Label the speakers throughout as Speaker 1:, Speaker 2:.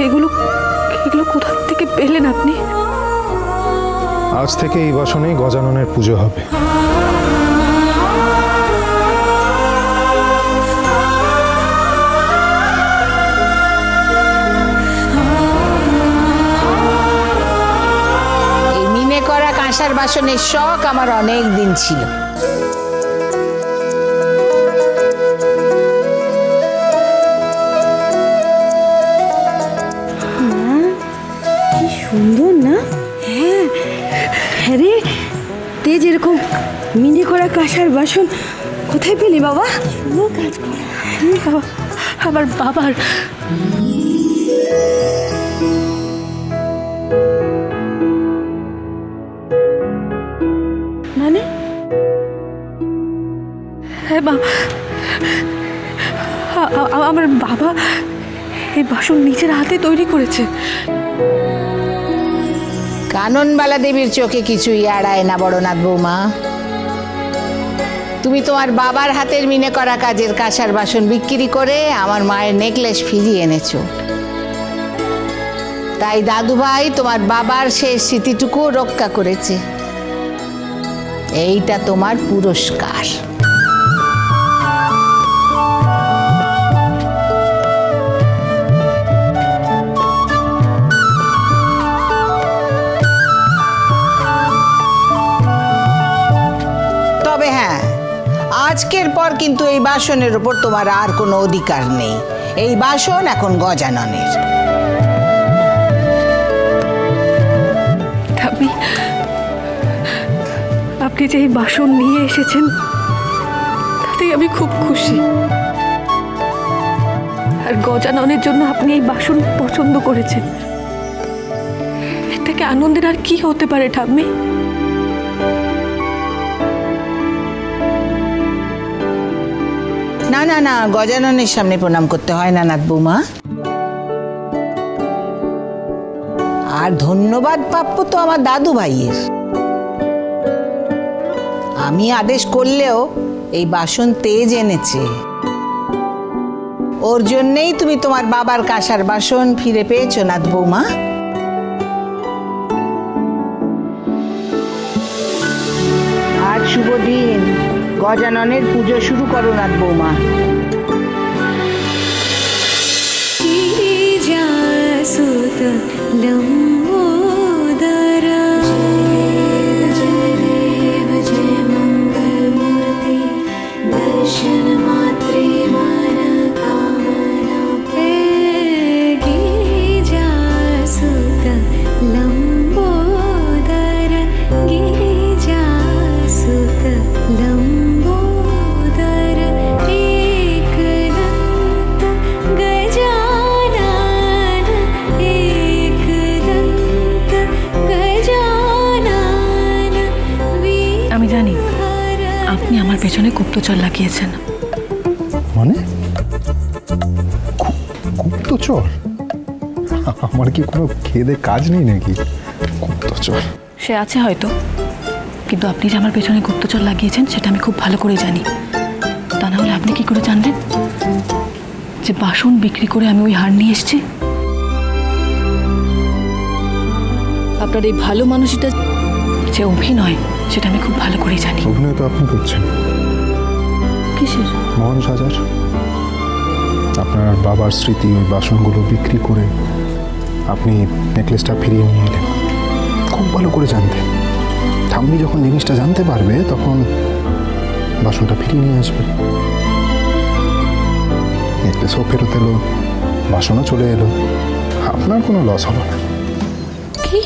Speaker 1: এগুলো এগুলো কোথা থেকে পেলেন আপনি?
Speaker 2: আজ থেকে এই বাসনেই গজাননের পুজো হবে।
Speaker 3: এই মিনে করা কাঁসার বাসনের শখ আমার অনেক দিন ছিল।
Speaker 4: কি সুন্দর না? হ্যাঁ হ্যাঁ রে, তেজ এরকম মিনে করা কাঁসার বাসন কোথায় পেলি বাবা? সুন্দর কাজ করা।
Speaker 1: আমার বাবার।
Speaker 4: মানে
Speaker 1: হ্যাঁ মা, আমার বাবা এই বাসন নিজের হাতে তৈরি করেছে।
Speaker 3: কাননবালা দেবীর চোখে কিছুই এড়ায় না বড়নাথ বৌমা। তুমি তোমার বাবার হাতের মিনে করা কাজের কাঁসার বাসন বিক্রি করে আমার মায়ের নেকলেস ফিরিয়ে এনেছো। তাই দাদুভাই তোমার বাবার শেষ স্মৃতিটুকু রক্ষা করেছে। এইটা তোমার পুরস্কার। তবে হ্যাঁ, আজকের পর কিন্তু এই বাসনের উপর তোমার আর কোনো অধিকার নেই। এই বাসন এখন গজাননের।
Speaker 1: আপনি যে এই বাসন নিয়ে এসেছেন তাতেই আমি খুব খুশি। আর গজাননের জন্য আপনি এই বাসন পছন্দ করেছেন, এর থেকে আনন্দের আর কি হতে পারে ঠাম্মি?
Speaker 3: না না না, গজাননের সামনে প্রণাম করতে হয় না নাথ বৌমা। আর ধন্যবাদ প্রাপ্য তো আমার দাদু ভাইয়ের। আমি আদেশ করলেও এই বাসন তেজ এনেছে। ওর জন্যেই তুমি তোমার বাবার কাঁসার বাসন ফিরে পেয়েছো নাথ বৌমা। আজ শুভ দিন, গজাননের পুজো শুরু করো নাথ বৌমা।
Speaker 1: আমি জানি আপনি আমার পেছনে গুপ্তচর লাগিয়েছেন।
Speaker 2: মানে গুপ্তচর? আমার কি কোনো খেদে কাজ নেই নাকি? গুপ্তচর
Speaker 1: সে আছে হয়তো, কিন্তু আপনি যে আমার পেছনে গুপ্তচর লাগিয়েছেন সেটা আমি খুব ভালো করে জানি। তা না হলে আপনি কি করে জানলেন যে বাসন বিক্রি করে আমি ওই হার নিয়ে এসেছি? আপনার এই ভালো মানুষটা যে অভিনয় সেটা আমি খুব ভালো করেই জানি।
Speaker 2: অভিনয় তো আপনি করছেন।
Speaker 1: কিসের?
Speaker 2: মহান সাজার। আপনার বাবার স্মৃতি ওই বাসনগুলো বিক্রি করে আপনি নেকলেসটা ফিরিয়ে নিয়ে এলেন। খুব ভালো করে জানতেন ঠাম্মি যখন জিনিসটা জানতে পারবে তখন বাসনটা ফিরিয়ে নিয়ে আসবে। নেকলেসও ফেরত এলো, বাসনও চলে এলো, আপনার কোনো লস হলো না।
Speaker 1: কি?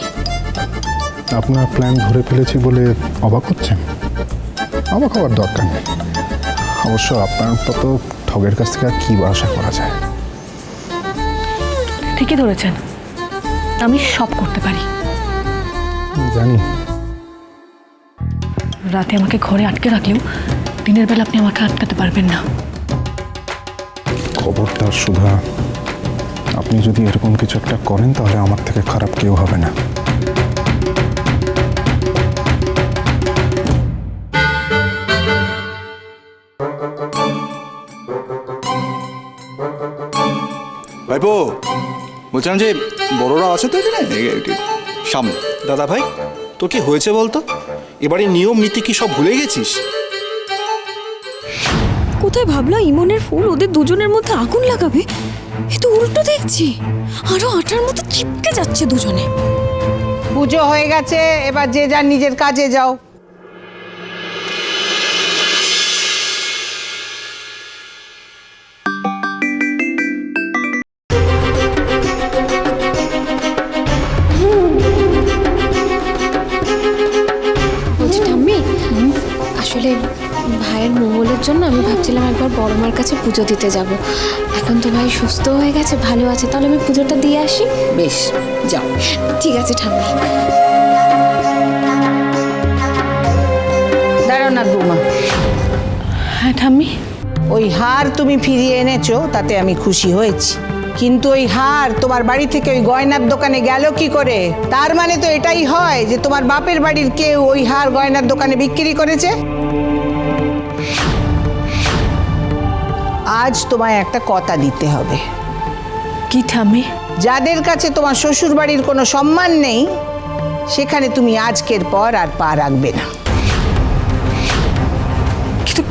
Speaker 2: আপনার প্ল্যান ধরে ফেলেছি বলে অবাক হচ্ছেন? অবাক হওয়ার দরকার নেই। অবশ্য আপনার মতো ঠগের কাছ থেকে আর কী আশা করা যায়?
Speaker 1: ঠিকই ধরেছেন, আমি সব করতে পারি।
Speaker 2: জানি।
Speaker 1: রাতে আমাকে ঘরে আটকে রাখলেও দিনের বেলা আপনি আমাকে আটকাতে পারবেন না।
Speaker 2: খবরদার সুধা, আপনি যদি এরকম কিছু একটা করেন তাহলে আমার থেকে খারাপ কেউ হবে না।
Speaker 5: ভাইপো, বলছিলাম যে বড়রা আছে তো এখানে সামনে। দাদা ভাই, তোর কি হয়েছে বলতো? এবারে নিয়ম নীতি কি সব ভুলে গেছিস?
Speaker 6: কোথায় ভাবলা ইমনের ফুল ওদের দুজনের মধ্যে আগুন লাগাবে, এ তো উল্টো দেখছি, আরো আটার মতো চিপকে যাচ্ছে দুজনে।
Speaker 3: পুজো হয়ে গেছে, এবার যে যার নিজের কাজে যাও।
Speaker 6: বলছি ঠাম্মি, আসলে ভাইয়ের মঙ্গলের জন্য আমি ভাবছিলাম একবার বড় মার কাছে পুজো দিতে যাব। এখন তো ভাই সুস্থ হয়ে গেছে, ভালো আছে, তাহলে আমি পুজোটা দিয়ে আসি।
Speaker 3: বেশ, যাও।
Speaker 6: ঠিক আছে ঠাম্মি।
Speaker 3: দাঁড়াও না বৌমা,
Speaker 1: হ্যাঁ ঠাম্মি।
Speaker 3: ওই হার তুমি ফিরিয়ে এনেছো তাতে আমি খুশি হয়েছি, কিন্তু ওই হার তোমার বাড়ি থেকে ওই গয়নার দোকানে গেল কি করে? তার মানে তো এটাই হয় যে তোমার বাপের বাড়ির কেউ ওই হার গয়নার দোকানে বিক্রি করেছে। আজ তোমায় একটা কথা দিতে হবে।
Speaker 1: কি ঠাম্মি?
Speaker 3: যাদের কাছে তোমার শ্বশুর বাড়ির কোনো সম্মান নেই, সেখানে তুমি আজকের পর আর পা রাখবে না।
Speaker 1: কিন্তু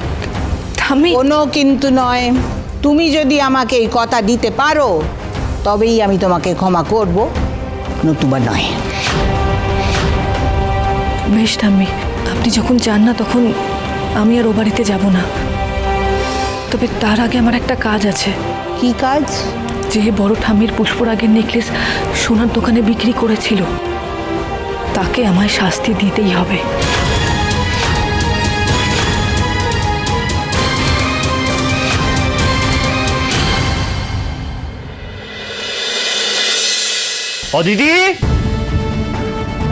Speaker 1: ঠাম্মি,
Speaker 3: কোনো কিন্তু নয়। তুমি যদি আমাকে এই কথা দিতে পারো তবেই আমি তোমাকে ক্ষমা করব, নতুবা নয়।
Speaker 1: বেশ ঠাম্মি, আপনি যখন চান না তখন আমি আর ও বাড়িতে যাব না। তবে তার আগে আমার একটা কাজ আছে।
Speaker 3: কি কাজ?
Speaker 1: যে বড় ঠাম্মির পুষ্পরাগের নেকলেস সোনার দোকানে বিক্রি করেছিল, তাকে আমায় শাস্তি দিতেই হবে।
Speaker 7: অদিতি,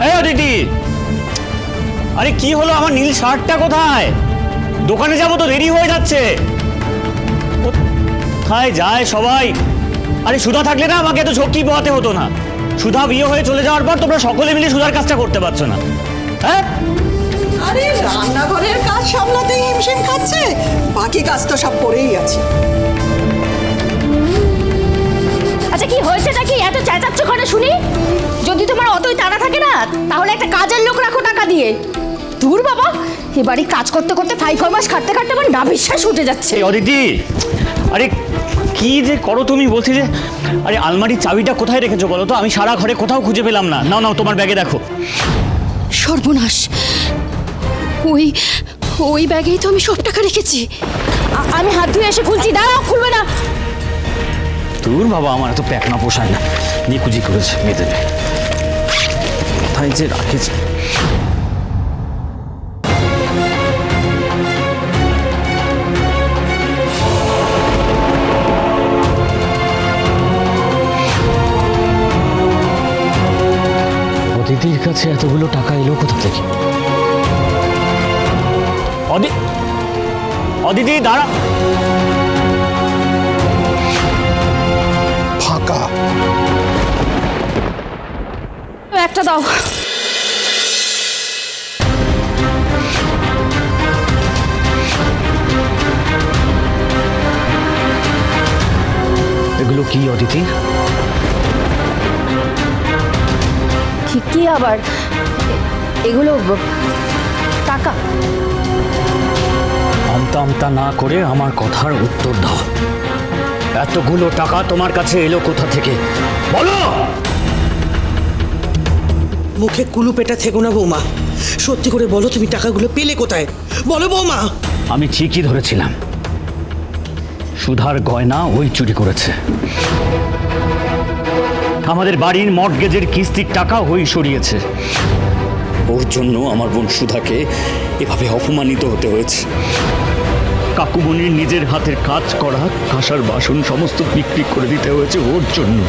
Speaker 7: এই অদিতি, আরে কি হলো? আমার নীল শার্টটা কোথায়? দোকানে যাবো তো, দেরি হয়ে যাচ্ছে। কোথায় যায় সবাই? আরে সুধা থাকলে না আমাকে এত ঝক্কি পোহাতে হতো না। সুধা বিয়ে হয়ে চলে যাওয়ার পর তোমরা সকলে মিলে সুধার কাজটা করতে পারছো না, হ্যাঁ?
Speaker 8: আরে রান্নাঘরের কাজ সামলাতেই হিমশিম খাচ্ছে, বাকি কাজ তো সব করেই আছে।
Speaker 9: আচ্ছা কি হয়েছেটা কি? এত চেঁচাচ্ছ কেন শুনি? যদি তোমার অতই টানা থাকে না, তাহলে একটা কাজের লোক রাখো টাকা দিয়ে। দূর বাবা, এ বাড়ি কাজ করতে করতে 5 মাস খাটতে খাটতে আমার না বিশ্বাস উঠে যাচ্ছে।
Speaker 7: এই অদিতি, আরে কি যে করো তুমি? বলছি যে, আরে আলমারির চাবিটা কোথায় রেখেছো বলো তো? আমি সারা ঘরে কোথাও খুঁজে পেলাম না। নাও নাও, তোমার ব্যাগে দেখো।
Speaker 6: সর্বনাশ, ওই ওই ব্যাগেই তো আমি সব টাকা রেখেছি।
Speaker 9: আমি হাত ধুয়ে এসে খুলছি, দাঁড়াও, খুলবে না।
Speaker 7: দূর বাবা, আমার এত প্যাকনা পোষায় না। নিকুজি করেছে মেয়েদের, কোথায় যে রাখেছে। অদিতির কাছে এতগুলো টাকা এলো কোথা থেকে? অদিতি দাঁড়া।
Speaker 2: ফাঁকা।
Speaker 9: একটা দাও।
Speaker 7: এগুলো কি অদিতি?
Speaker 9: কি আবার? এগুলো টাকা।
Speaker 7: আমতা আমতা না করে আমার কথার উত্তর দাও। এতগুলো টাকা তোমার কাছে এলো কোথা থেকে বলো?
Speaker 8: মুখে কুলু পেটা থেকো না বৌমা, সত্যি করে বলো তুমি টাকাগুলো পেলে কোথায়? বলো বৌমা।
Speaker 7: আমি ঠিকই ধরেছিলাম, সুধার গয়না ওই চুরি করেছে। আমাদের বাড়ির মর্টগেজের কিস্তির টাকা ওই সরিয়েছে। ওর জন্য আমার বোন সুধাকে এভাবে অপমানিত হতে হয়েছে। কাকুমণির নিজের হাতের কাজ করা কাঁসার বাসন সমস্ত বিক্রি করে দিতে হয়েছে ওর জন্য।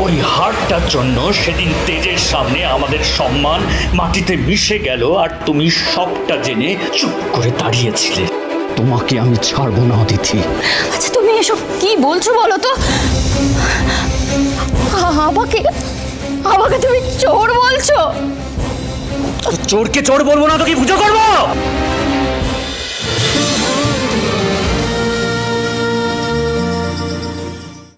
Speaker 7: ওই হারটার জন্য সেদিন তেজের সামনে আমাদের সম্মান মাটিতে মিশে গেল, আর তুমি সবটা জেনে চুপ করে দাঁড়িয়েছিলে। তোমাকে আমি ছাড়বো না অদিতি।
Speaker 9: আচ্ছা তুমি এসব কি বলছো বলো তো? আমাকে আমাকে তুমি চোর বলছো?
Speaker 7: চোরকে চোর বলবো না তো কি পুজো করবো?